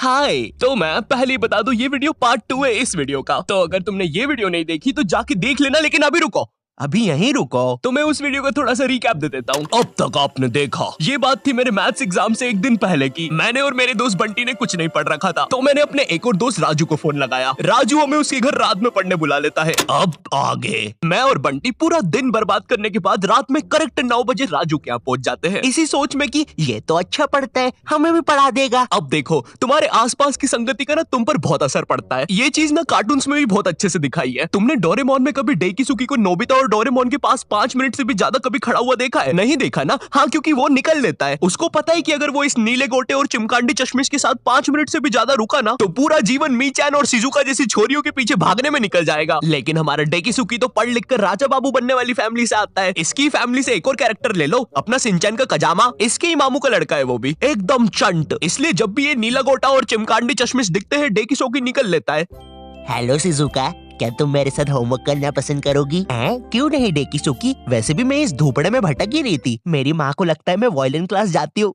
हाय, तो मैं पहले बता दूं ये वीडियो पार्ट 2 है इस वीडियो का। तो अगर तुमने ये वीडियो नहीं देखी तो जाके देख लेना, लेकिन अभी रुको, अभी यहीं रुको। तो मैं उस वीडियो का थोड़ा सा रिकैप दे देता हूँ। अब तक आपने देखा, ये बात थी मेरे मैथ्स एग्जाम से एक दिन पहले की। मैंने और मेरे दोस्त बंटी ने कुछ नहीं पढ़ रखा था, तो मैंने अपने एक और दोस्त राजू को फोन लगाया। राजू हमें उसके घर रात में पढ़ने बुला लेता है। अब आगे मैं और बंटी पूरा दिन बर्बाद करने के बाद रात में करेक्ट 9 बजे राजू के यहाँ पहुंच जाते हैं, इसी सोच में कि ये तो अच्छा पढ़ता है, हमें भी पढ़ा देगा। अब देखो, तुम्हारे आसपास की संगति का ना तुम पर बहुत असर पड़ता है। ये चीज ना कार्टून्स में भी बहुत अच्छे से दिखाई है। तुमने डोरेमोन में कभी डेकिसुकी को नोबिता और डोरेमोन के पास 5 मिनट से भी ज्यादा कभी खड़ा हुआ देखा है? नहीं देखा ना? हाँ, क्योंकि वो निकल लेता है। उसको पता है कि अगर वो इस नीले गोटे और चिमकांडी चश्मिश के साथ 5 मिनट से भी ज्यादा रुका ना तो पूरा जीवन मीचैन और शिजुका जैसी छोरियों के पीछे भागने में निकल जाएगा। लेकिन हमारा डेकिसुकी तो पढ़ लिख कर राजा बाबू बनने वाली फैमिली से आता है। इसकी फैमिली से एक और कैरेक्टर ले लो, अपना सिंचैन का कजामा, इसके ही मामू का लड़का है, वो भी एकदम चंट। इसलिए जब भी ये नीला गोटा और चिमकांडी चश्मिश दिखते हैं डेकिसुकी निकल लेता है। हेलो शिजुका, क्या तुम मेरे साथ होमवर्क करना पसंद करोगी? क्यों नहीं डेकिसुकी, वैसे भी मैं इस धूपड़े में भटक ही रही थी। मेरी माँ को लगता है मैं वायलिन क्लास जाती हूँ।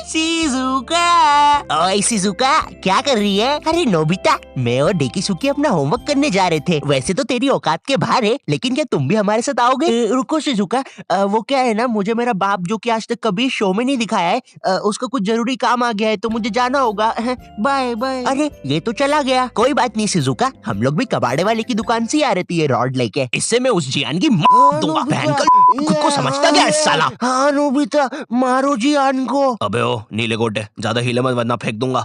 शिजुका, ओए शिजुका, क्या कर रही है? अरे नोबिता, मैं और डेकिसुकी अपना होमवर्क करने जा रहे थे। वैसे तो तेरी औकात के बाहर है, लेकिन क्या तुम भी हमारे साथ आओगे? रुको शिजुका, वो क्या है ना, मुझे मेरा बाप जो कि आज तक कभी शो में नहीं दिखाया है, उसका कुछ जरूरी काम आ गया है तो मुझे जाना होगा। Bye bye. अरे ये तो चला गया। कोई बात नहीं शिजुका, हम लोग भी कबाड़े वाले की दुकान से आ रही थी ये रॉड लेके। इससे मैं उस जियान की दूंगा। भयंकर खुद को समझता क्या है साला? हाँ नोबिता, मारो जियान को। अबे ओ नीले गोटे, ज्यादा हिले मत वरना फेंक दूंगा।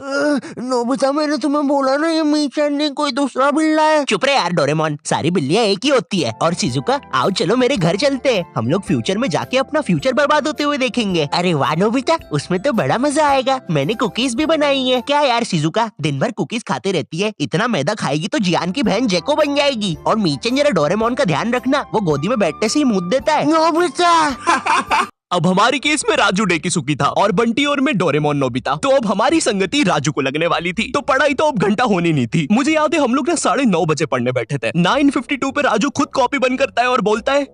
नोबिता, मैंने तुम्हें बोला ना ये मीचैन नहीं कोई दूसरा बिल्ला है। चुप रहे यार डोरेमोन, सारी बिल्लियां एक ही होती है। और शिजुका, आओ चलो मेरे घर चलते हैं, हम लोग फ्यूचर में जाके अपना फ्यूचर बर्बाद होते हुए देखेंगे। अरे वाह नोबिता, उसमें तो बड़ा मजा आएगा। मैंने कुकीज भी बनाई है। क्या यार शिजुका, दिन भर कुकीज खाते रहती है, इतना मैदा खाएगी तो जियान की बहन जेको बन जाएगी। और मीचैन जरा डोरेमोन का ध्यान रखना, वो गोदी में बैठने से ही मुंह देता है। नोबिता। अब हमारी केस में राजू डेकिसुकी था और बंटी और मैं डोरेमोन नोबिता। तो अब हमारी संगति राजू को लगने वाली थी, तो पढ़ाई तो अब घंटा होनी नहीं थी। मुझे याद है हम लोग ना 9:30 बजे पढ़ने बैठे थे। 9:52 पे राजू खुद कॉपी बंद करता है और बोलता है,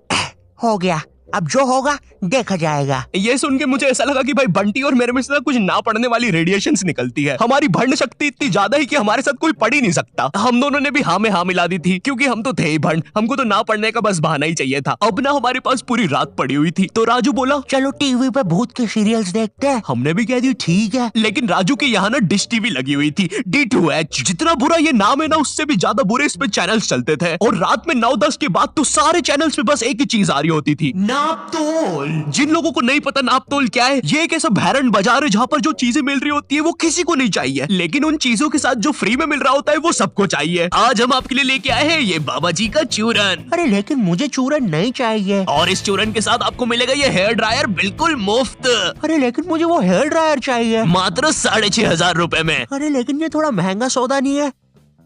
हो गया, अब जो होगा देखा जाएगा। ये सुन के मुझे ऐसा लगा कि भाई बंटी और मेरे में से कुछ ना पढ़ने वाली रेडिएशंस निकलती है। हमारी भंड शक्ति इतनी ज्यादा है कि हमारे साथ कोई पढ़ ही नहीं सकता। हम दोनों ने भी हाँ में हाँ मिला दी थी, क्योंकि हम तो थे ही भंड, हमको तो ना पढ़ने का बस बहाना ही चाहिए था। अब ना हमारे पास पूरी रात पड़ी हुई थी, तो राजू बोला चलो टीवी पे भूत के सीरियल्स देखते हैं। हमने भी कह दी ठीक है, लेकिन राजू के यहाँ ना डिश टीवी लगी हुई थी, D2H। जितना बुरा ये नाम है ना, उससे भी ज्यादा बुरे इस पे चैनल्स चलते थे। और रात में 9-10 के बाद तो सारे चैनल्स पे बस एक ही चीज आ रही होती थी, नापतोल। जिन लोगों को नहीं पता नापतोल क्या है, ये एक ऐसा भैरन बाजार है जहाँ पर जो चीजें मिल रही होती है वो किसी को नहीं चाहिए, लेकिन उन चीजों के साथ जो फ्री में मिल रहा होता है वो सबको चाहिए। आज हम आपके लिए लेके आए हैं ये बाबा जी का चूरन। अरे लेकिन मुझे चूरन नहीं चाहिए। और इस चूरन के साथ आपको मिलेगा ये हेयर ड्रायर बिल्कुल मुफ्त। अरे लेकिन मुझे वो हेयर ड्रायर चाहिए, मात्र 6,500 रुपए में। अरे लेकिन ये थोड़ा महंगा सौदा नहीं है?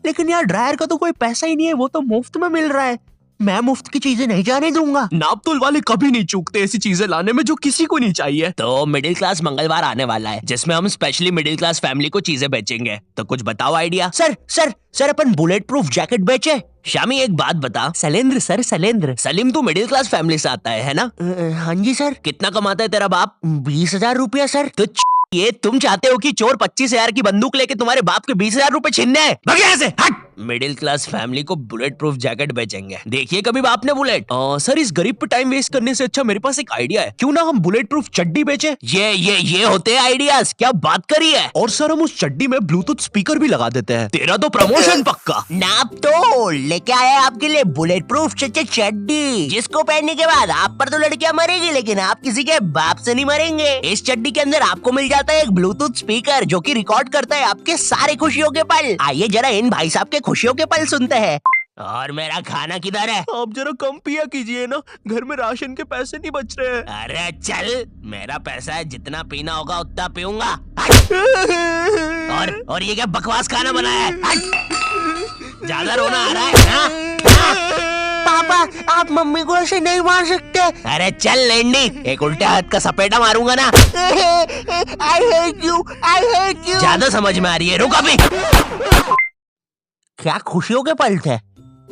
लेकिन यार ड्रायर का तो कोई पैसा ही नहीं है, वो तो मुफ्त में मिल रहा है। मैं मुफ्त की चीजें नहीं जाने दूंगा। नापतोल वाले कभी नहीं चूकते ऐसी चीजें लाने में जो किसी को नहीं चाहिए। तो मिडिल क्लास मंगलवार आने वाला है, जिसमें हम स्पेशली मिडिल क्लास फैमिली को चीजें बेचेंगे। तो कुछ बताओ आइडिया। सर अपन बुलेट प्रूफ जैकेट बेचे। शामी एक बात बता। शैलेंद्र सर, शैलेंद्र। सलीम तू मिडिल क्लास फैमिली से आता है ना? हाँ जी सर। कितना कमाता है तेरा बाप? 20,000 रुपया सर। तो ये तुम चाहते हो कि चोर 25,000 की बंदूक लेके तुम्हारे बाप के 20,000 रुपए छीनने हैं? भाग यहाँ से, हट। मिडिल क्लास फैमिली को बुलेट प्रूफ जैकेट बेचेंगे। देखिए कभी बाप ने बुलेट। सर इस गरीब पे टाइम वेस्ट करने से अच्छा मेरे पास एक आइडिया है, क्यों ना हम बुलेट प्रूफ चड्डी बेचे? ये होते हैं आइडियाज, क्या बात करी है। और सर हम उस चड्डी में ब्लूटूथ स्पीकर भी लगा देते हैं। तेरा तो प्रमोशन पक्का। नापतोल लेके आया आपके लिए बुलेट प्रूफ चड्डी, जिसको पहनने के बाद आप पर तो लड़कियां मरेगी, लेकिन आप किसी के बाप से नहीं मरेंगे। इस चड्डी के अंदर आपको मिल जाता है एक ब्लूटूथ स्पीकर जो कि रिकॉर्ड करता है आपके सारे खुशियों के पल। आइए जरा इन भाई साहब के खुशियों के पल सुनते हैं। और मेरा खाना किधर है? आप जरा कम पिया कीजिए ना, घर में राशन के पैसे नहीं बच रहे हैं। अरे चल, मेरा पैसा है, जितना पीना होगा उतना पीऊंगा। और ये क्या बकवास खाना बनाया है? ज्यादा रोना आ रहा है ना? पापा आप मम्मी को ऐसे नहीं मार सकते। अरे चल लेंडी, एक उल्टे हाथ का सपेटा मारूंगा ना। I hate you, I hate you। ज्यादा समझ में आ रही है, रुक अभी। क्या खुशियों के पल थे?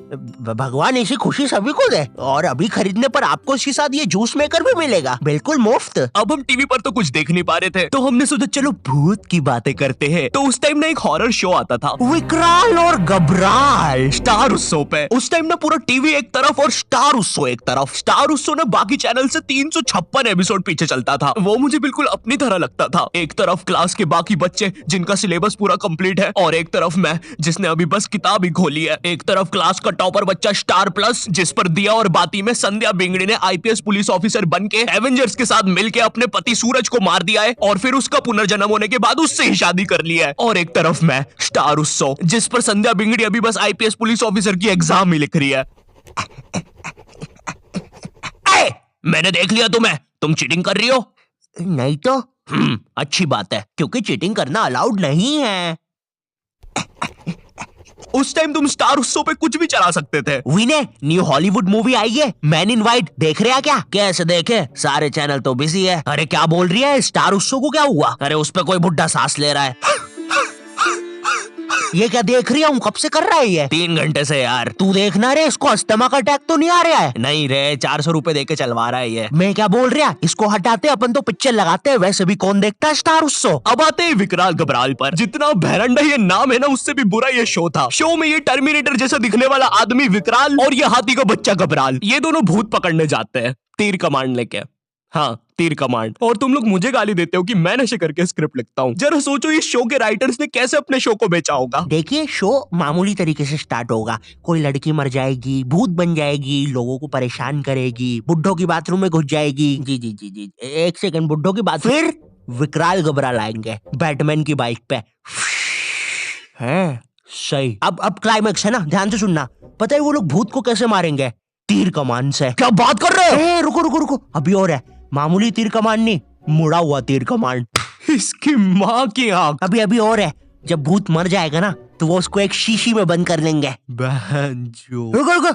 भगवान ऐसी खुशी सभी को दे। और अभी खरीदने पर आपको इसके साथ ये जूस मेकर भी मिलेगा, बिल्कुल मुफ्त। अब हम टीवी पर तो कुछ देख नहीं पा रहे थे, तो हमने सोचा चलो भूत की बातें करते हैं। तो उस टाइम ना एक हॉरर शो आता था, विकराल और घबराल, स्टार उत्सव पे। उस टाइम ना पूरा टीवी एक तरफ और स्टार उत्सव एक तरफ। स्टार उत्सव ना बाकी चैनल से 356 एपिसोड पीछे चलता था। वो मुझे बिल्कुल अपनी तरह लगता था। एक तरफ क्लास के बाकी बच्चे जिनका सिलेबस पूरा कंप्लीट है, और एक तरफ मैं जिसने अभी बस किताब ही खोली है। एक तरफ क्लास का टॉपर बच्चा स्टार प्लस, जिस पर दिया और बाती में संध्या बिंगड़ी ने आईपीएस पुलिस ऑफिसर बन के एवेंजर्स के साथ मिलकर अपने पति सूरज को मार दिया है, और फिर उसका पुनर्जन्म होने के बाद उससे ही शादी कर लिया है। और एक तरफ मैं स्टार उत्सव, जिस पर संध्या बिंगड़ी अभी बस आईपीएस पुलिस ऑफिसर की एग्जाम ही लिख रही है। मैंने देख लिया तुम्हें, तुम चीटिंग कर रही हो। नहीं तो अच्छी बात है, क्योंकि चीटिंग करना अलाउड नहीं है। उस टाइम तुम स्टार उत्सव पे कुछ भी चला सकते थे। विनय, न्यू हॉलीवुड मूवी आई है मैन इन वाइट, देख रहे हैं क्या? कैसे देखे, सारे चैनल तो बिजी है। अरे क्या बोल रही है, स्टार उत्सव को क्या हुआ? अरे उस पे कोई बुड्ढा सांस ले रहा है। ये क्या देख रही हूँ, कब से कर रहा है ये? 3 घंटे से यार। तू देखना रे, इसको अस्थमा का अटैक तो नहीं आ रहा है? नहीं रे, 400 रुपए देके चलवा रहा है ये। मैं क्या बोल रहा, इसको हटाते अपन तो पिक्चर लगाते हैं। वैसे भी कौन देखता है स्टार उत्सव। अब आते हैं विकराल घबराल पर। जितना भैरंडा ये नाम है ना, उससे भी बुरा ये शो था। शो में ये टर्मिनेटर जैसा दिखने वाला आदमी विकराल और ये हाथी का बच्चा घबराल, ये दोनों भूत पकड़ने जाते हैं तीर कमांड लेके। हाँ, तीर कमांड। और तुम लोग मुझे गाली देते हो कि मैं नशे करके स्क्रिप्ट लिखता हूँ। जरा सोचो इस शो के राइटर्स ने कैसे अपने शो को बेचा होगा। देखिए, शो मामूली तरीके से स्टार्ट होगा। कोई लड़की मर जाएगी, भूत बन जाएगी, लोगों को परेशान करेगी, बुड्ढों की बाथरूम में घुस जाएगी। जी जी जी जी, एक सेकंड, बुड्ढों की बात। फिर विकराल घबराल आएंगे बैटमैन की बाइक पे। हैं, सही। अब क्लाइमेक्स है ना, ध्यान से सुनना। पता है वो लोग भूत को कैसे मारेंगे? तीर कमान से। क्या बात कर रहे हो? रुको रुको रुको, अभी और है। मामूली तीर कमान नहीं, मुड़ा हुआ तीर कमान। इसकी माँ की आंख। अभी और है। जब भूत मर जाएगा ना, तो वो उसको एक शीशी में बंद कर लेंगे। बहनचोद। रुको रुको,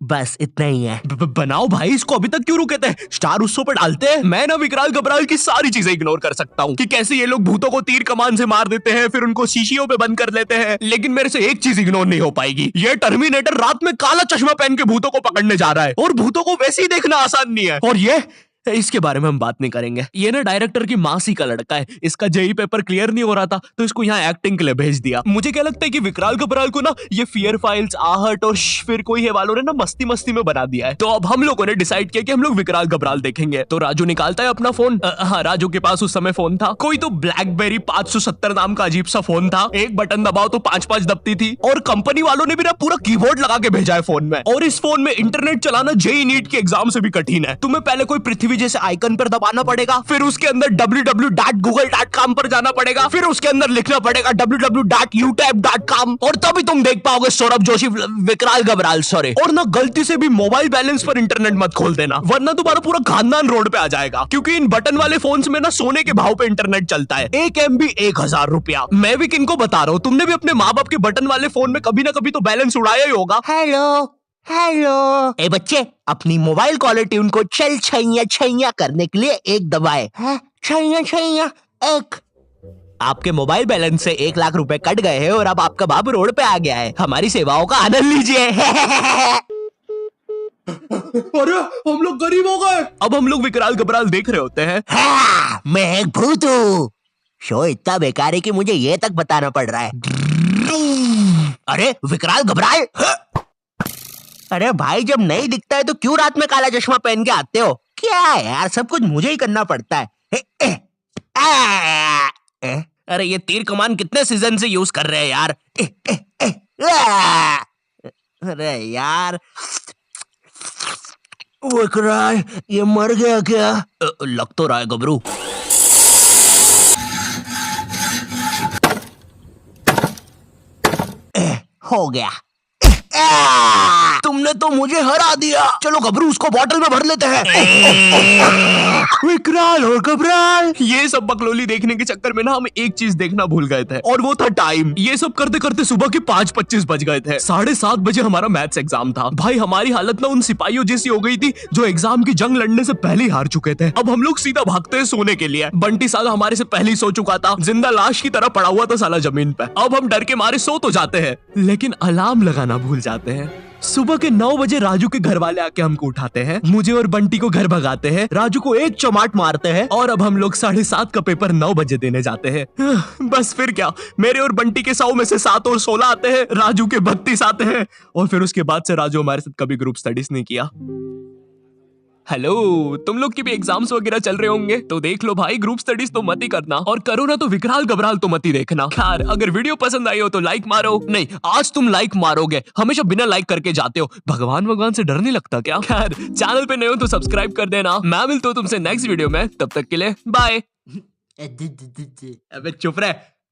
बस इतना ही है। बनाओ भाई, इसको अभी तक क्यों रुके थे? स्टार उत्सव पे डालते हैं। मैं ना विकराल घबराल की सारी चीजें इग्नोर कर सकता हूँ कि कैसे ये लोग भूतों को तीर कमान से मार देते हैं, फिर उनको शीशियों पे बंद कर लेते हैं। लेकिन मेरे से एक चीज इग्नोर नहीं हो पाएगी, ये टर्मिनेटर रात में काला चश्मा पहन के भूतों को पकड़ने जा रहा है, और भूतों को वैसे ही देखना आसान नहीं है। और ये इसके बारे में हम बात नहीं करेंगे। ये ना डायरेक्टर की मासी का लड़का है, इसका जेई पेपर क्लियर नहीं हो रहा था, तो इसको यहाँ एक्टिंग के लिए भेज दिया। मुझे क्या लगता है कि विकराल घबराल को ना ये फियर फाइल्स, आहट और फिर कोई है वालों ने ना मस्ती मस्ती में बना दिया है। तो अब हम लोगों ने डिसाइड किया कि हम लोग विकराल घबराल देखेंगे। तो राजू निकालता है अपना फोन। हाँ, राजू के पास उस समय फोन था, कोई तो ब्लैकबेरी 570 नाम का अजीब सा फोन था। एक बटन दबाओ तो 5-5 दबती थी, और कंपनी वालों ने भी ना पूरा कीबोर्ड लगा के भेजा है फोन में। और इस फोन में इंटरनेट चलाना जेईई नीट के एग्जाम से भी कठिन है। तुम्हें पहले कोई पृथ्वी जैसे आइकन पर दबाना पड़ेगा, फिर उसके अंदर www.google.com पर जाना पड़ेगा, फिर उसके अंदर लिखना पड़ेगा www.youtube.com, और तभी तुम देख पाओगे सौरभ जोशी विकराल घबराल। सॉरी, और ना गलती से भी मोबाइल बैलेंस पर इंटरनेट मत खोल देना, वरना तुम्हारा पूरा खानदान रोड पे आ जाएगा। क्योंकि इन बटन वाले फोन्स में ना सोने के भाव पे इंटरनेट चलता है। 1 MB 1000 रुपया। मैं भी किनको बता रहा हूँ, तुमने भी अपने माँ बाप के बटन वाले फोन में कभी ना कभी तो बैलेंस उड़ाया ही होगा। हेलो हेलो, ए बच्चे, अपनी मोबाइल कॉलर ट्यून को चल छैया छैया करने के लिए एक दबाए। छैया छैया एक। आपके मोबाइल बैलेंस से 1 लाख रुपए कट गए हैं और अब आपका बाप रोड पे आ गया है। हमारी सेवाओं का आनंद लीजिए। अरे हम लोग गरीब हो गए। अब हम लोग विकराल घबराल देख रहे होते हैं। हाँ, मैं एक भूत हूँ। शो इतना बेकार है कि मुझे ये तक बताना पड़ रहा है। अरे विकराल घबराल, अरे भाई, जब नहीं दिखता है तो क्यों रात में काला चश्मा पहन के आते हो? क्या यार, सब कुछ मुझे ही करना पड़ता है। अरे ये तीर कमान कितने सीजन से यूज कर रहे हैं यार। अरे यार, विकराल ये मर गया क्या? लग तो रहा है गबरू। हो गया। तुमने तो मुझे हरा दिया। चलो गबरू, उसको बॉटल में भर लेते हैं। विकराल और घबराल। ये सब बकलोली देखने के चक्कर में ना हम एक चीज देखना भूल गए थे, और वो था टाइम। ये सब करते करते सुबह के 5:25 बज गए थे। 7:30 बजे हमारा मैथ्स एग्जाम था। भाई हमारी हालत ना उन सिपाहियों जैसी हो गई थी जो एग्जाम की जंग लड़ने से पहले ही हार चुके थे। अब हम लोग सीधा भागते हैं सोने के लिए। बंटी साला हमारे से पहले ही सो चुका था, जिंदा लाश की तरह पड़ा हुआ था साला जमीन पे। अब हम डर के मारे सो तो जाते हैं, लेकिन अलार्म लगाना भूल जाते हैं। सुबह के 9 बजे राजू के घर वाले आके हमको उठाते हैं, मुझे और बंटी को घर भगाते हैं, राजू को एक चमाट मारते हैं और अब हम लोग 7:30 का पेपर 9 बजे देने जाते हैं। बस फिर क्या, मेरे और बंटी के 100 में से 7 और 16 आते हैं, राजू के 32 आते हैं और फिर उसके बाद से राजू हमारे साथ कभी ग्रुप स्टडीज नहीं किया। हेलो, तुम लोग की भी एग्जाम्स वगैरह चल रहे होंगे तो देख लो भाई, ग्रुप स्टडीज तो मत ही करना और करो ना तो विकराल घबराल तो मत ही देखना। खैर, अगर वीडियो पसंद आई हो तो लाइक मारो। नहीं, आज तुम लाइक मारोगे, हमेशा बिना लाइक करके जाते हो। भगवान से डर नहीं लगता क्या? खैर, चैनल पे नए हो तो सब्सक्राइब कर देना। मैं मिलता हूँ तुमसे नेक्स्ट वीडियो में, तब तक के लिए बाय। अबे चुप रहे।